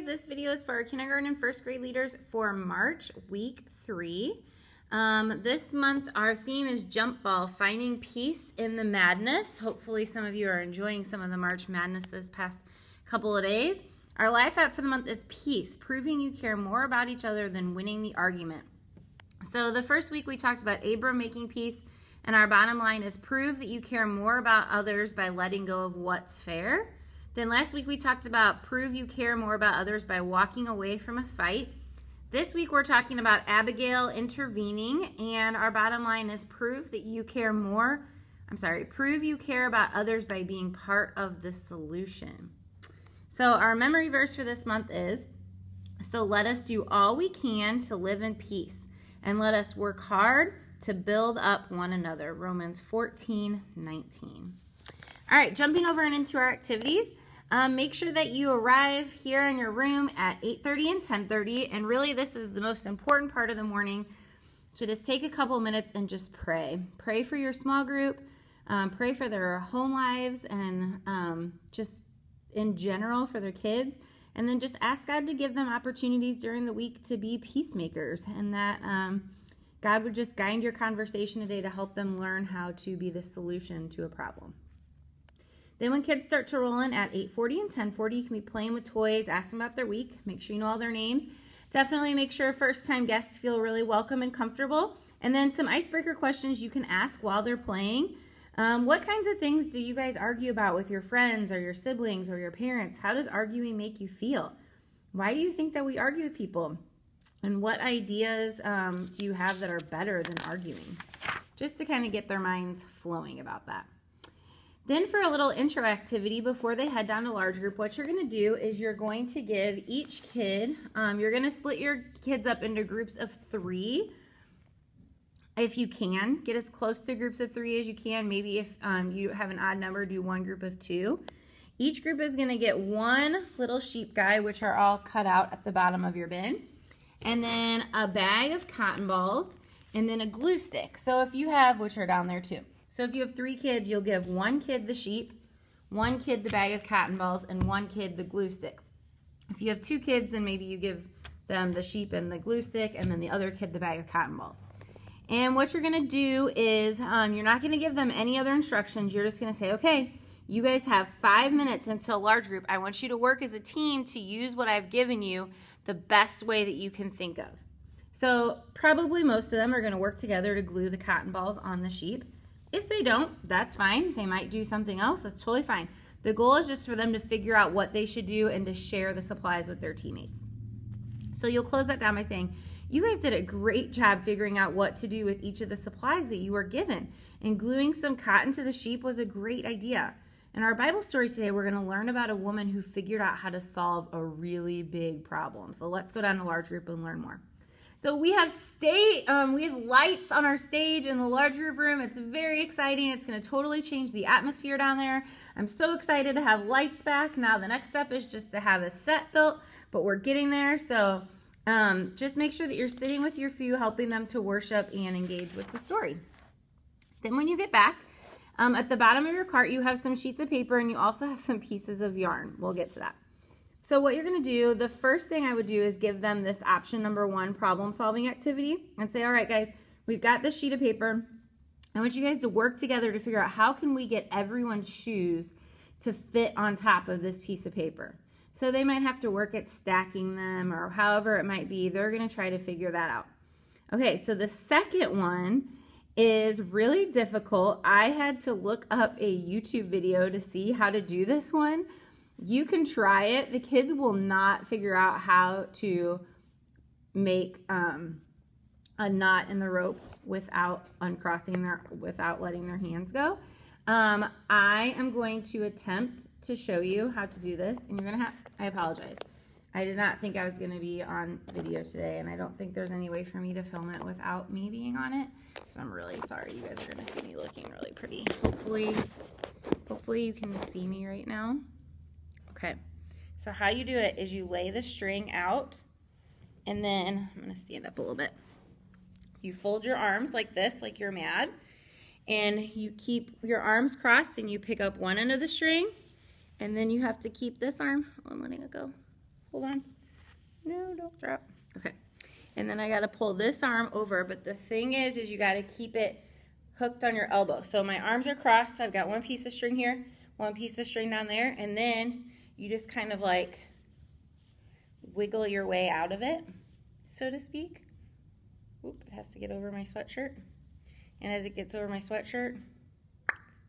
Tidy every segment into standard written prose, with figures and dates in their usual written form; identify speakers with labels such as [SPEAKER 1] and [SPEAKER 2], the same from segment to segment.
[SPEAKER 1] this video is for our kindergarten and first grade leaders for March, week 3. This month our theme is Jump Ball, finding peace in the madness. Hopefully some of you are enjoying some of the March Madness this past couple of days. Our life app for the month is peace, proving you care more about each other than winning the argument. So the first week we talked about Abram making peace, and our bottom line is prove that you care more about others by letting go of what's fair. Then last week we talked about prove you care more about others by walking away from a fight. This week we're talking about Abigail intervening, and our bottom line is prove you care about others by being part of the solution. So our memory verse for this month is, so let us do all we can to live in peace, and let us work hard to build up one another. Romans 14:19. All right, jumping over and into our activities. Make sure that you arrive here in your room at 8:30 and 10:30, and really this is the most important part of the morning. So just take a couple minutes and just pray. Pray for your small group, pray for their home lives, and just in general for their kids, and then just ask God to give them opportunities during the week to be peacemakers, and that God would just guide your conversation today to help them learn how to be the solution to a problem. Then when kids start to roll in at 8:40 and 10:40, you can be playing with toys, ask them about their week, make sure you know all their names. Definitely make sure first-time guests feel really welcome and comfortable. And then some icebreaker questions you can ask while they're playing. What kinds of things do you guys argue about with your friends or your siblings or your parents? How does arguing make you feel? Why do you think that we argue with people? And what ideas do you have that are better than arguing? Just to kind of get their minds flowing about that. Then for a little intro activity before they head down to large group, what you're going to do is you're going to give each kid, you're going to split your kids up into groups of 3. If you can, get as close to groups of 3 as you can. Maybe if you have an odd number, do one group of 2. Each group is going to get one little sheep guy, which are all cut out at the bottom of your bin, and then a bag of cotton balls, and then a glue stick. So if you have, which are down there too. So if you have 3 kids, you'll give one kid the sheep, one kid the bag of cotton balls, and one kid the glue stick. If you have 2 kids, then maybe you give them the sheep and the glue stick, and then the other kid the bag of cotton balls. And what you're going to do is you're not going to give them any other instructions. You're just going to say, okay, you guys have 5 minutes until large group. I want you to work as a team to use what I've given you the best way that you can think of. So probably most of them are going to work together to glue the cotton balls on the sheep. If they don't, that's fine. They might do something else. That's totally fine. The goal is just for them to figure out what they should do and to share the supplies with their teammates. So you'll close that down by saying, you guys did a great job figuring out what to do with each of the supplies that you were given. And gluing some cotton to the sheep was a great idea. In our Bible story today, we're going to learn about a woman who figured out how to solve a really big problem. So let's go down to large group and learn more. So we have lights on our stage in the large group room. It's very exciting. It's going to totally change the atmosphere down there. I'm so excited to have lights back. Now the next step is just to have a set built, but we're getting there. So just make sure that you're sitting with your few, helping them to worship and engage with the story. Then when you get back, at the bottom of your cart, you have some sheets of paper and you also have some pieces of yarn. We'll get to that. So what you're going to do, the first thing I would do is give them this option number 1 problem solving activity and say, all right guys, we've got this sheet of paper. I want you guys to work together to figure out how can we get everyone's shoes to fit on top of this piece of paper. So they might have to work at stacking them or however it might be. They're going to try to figure that out. Okay, so the second one is really difficult. I had to look up a YouTube video to see how to do this one. You can try it. The kids will not figure out how to make a knot in the rope without without letting their hands go. I am going to attempt to show you how to do this, and you're gonna have, I apologize. I did not think I was gonna be on video today, and I don't think there's any way for me to film it without me being on it. So I'm really sorry. You guys are gonna see me looking really pretty. Hopefully you can see me right now. Okay, so how you do it is you lay the string out, and then, I'm gonna stand up a little bit. You fold your arms like this, like you're mad, and you keep your arms crossed and you pick up one end of the string, and then you have to keep this arm, oh, I'm letting it go, Hold on. No, don't drop. Okay. And then I got to pull this arm over, but the thing is you got to keep it hooked on your elbow. So my arms are crossed. I've got one piece of string here, one piece of string down there, and then you just kind of like wiggle your way out of it, so to speak. Oop, it has to get over my sweatshirt. And as it gets over my sweatshirt,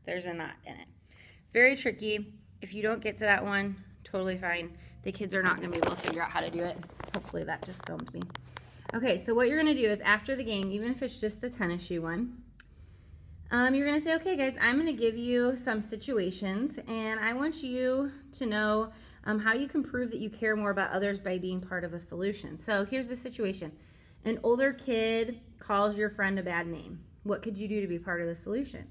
[SPEAKER 1] there's a knot in it. Very tricky. If you don't get to that one, totally fine. The kids are not going to be able to figure out how to do it. Hopefully that just filmed me. Okay, so what you're going to do is after the game, even if it's just the tennis shoe one, you're going to say, okay, guys, I'm going to give you some situations, and I want you to know how you can prove that you care more about others by being part of a solution. So here's the situation. An older kid calls your friend a bad name. What could you do to be part of the solution?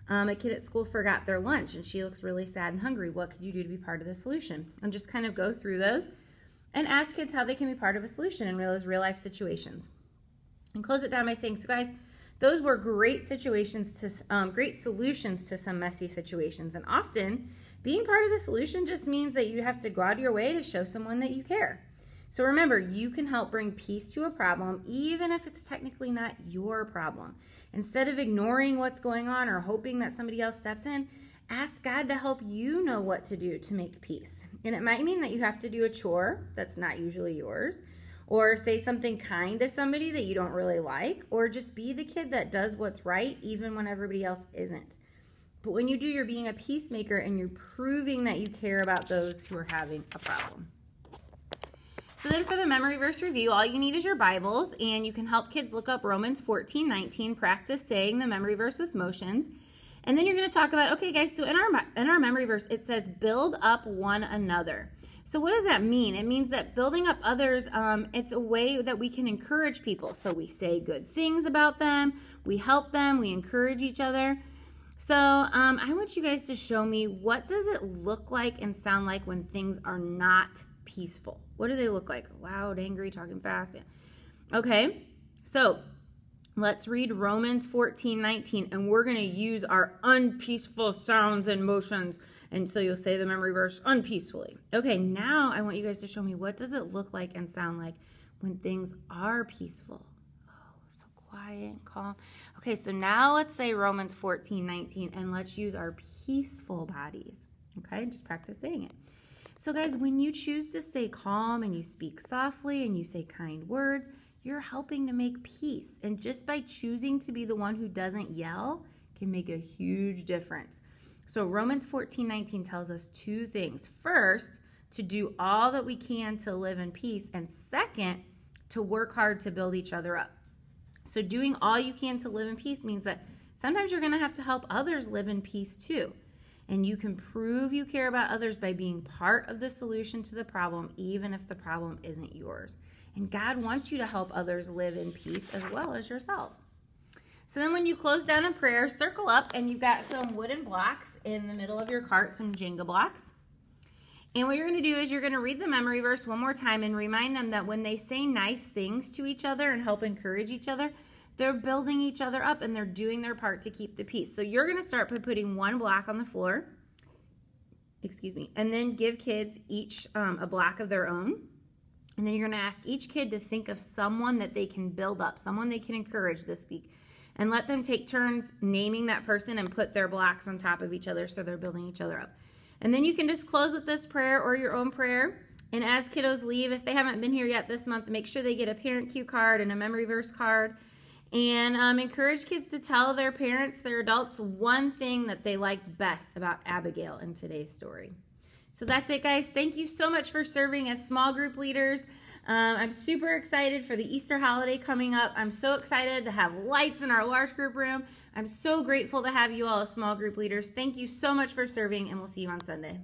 [SPEAKER 1] A kid at school forgot their lunch and she looks really sad and hungry. What could you do to be part of the solution? And just kind of go through those and ask kids how they can be part of a solution in those real life situations. And close it down by saying, so guys, those were great situations to great solutions to some messy situations. And often being part of the solution just means that you have to go out of your way to show someone that you care. So remember, you can help bring peace to a problem even if it's technically not your problem. Instead of ignoring what's going on or hoping that somebody else steps in, ask God to help you know what to do to make peace. And it might mean that you have to do a chore that's not usually yours, or say something kind to somebody that you don't really like, or just be the kid that does what's right even when everybody else isn't. But when you do, you're being a peacemaker and you're proving that you care about those who are having a problem. So then for the memory verse review, all you need is your Bibles, and you can help kids look up Romans 14:19, practice saying the memory verse with motions. And then you're going to talk about, okay guys, so in our memory verse, it says build up one another. So what does that mean? It means that building up others, it's a way that we can encourage people. So we say good things about them, we help them, we encourage each other. So I want you guys to show me, what does it look like and sound like when things are not peaceful? What do they look like? Loud, angry, talking fast? Yeah. Okay, so let's read Romans 14:19, and we're going to use our unpeaceful sounds and motions. And so you'll say the memory verse unpeacefully. Okay, now I want you guys to show me, what does it look like and sound like when things are peaceful? Oh, so quiet and calm. Okay, so now let's say Romans 14:19, and let's use our peaceful bodies. Okay, just practice saying it. So guys, when you choose to stay calm and you speak softly and you say kind words, you're helping to make peace. And just by choosing to be the one who doesn't yell can make a huge difference. So Romans 14:19 tells us two things. First, to do all that we can to live in peace. And second, to work hard to build each other up. So doing all you can to live in peace means that sometimes you're going to have to help others live in peace too. And you can prove you care about others by being part of the solution to the problem, even if the problem isn't yours. And God wants you to help others live in peace as well as yourselves. So then when you close down in prayer, circle up, and you've got some wooden blocks in the middle of your cart, some Jenga blocks. And what you're going to do is you're going to read the memory verse one more time and remind them that when they say nice things to each other and help encourage each other, they're building each other up and they're doing their part to keep the peace. So you're going to start by putting one block on the floor, and then give kids each a block of their own. And then you're going to ask each kid to think of someone that they can build up, someone they can encourage this week. And let them take turns naming that person and put their blocks on top of each other so they're building each other up. And then you can just close with this prayer or your own prayer. And as kiddos leave, if they haven't been here yet this month, make sure they get a parent cue card and a memory verse card. And encourage kids to tell their parents, their adults, one thing that they liked best about Abigail in today's story. So that's it, guys. Thank you so much for serving as small group leaders. I'm super excited for the Easter holiday coming up. I'm so excited to have lights in our large group room. I'm so grateful to have you all as small group leaders. Thank you so much for serving, and we'll see you on Sunday.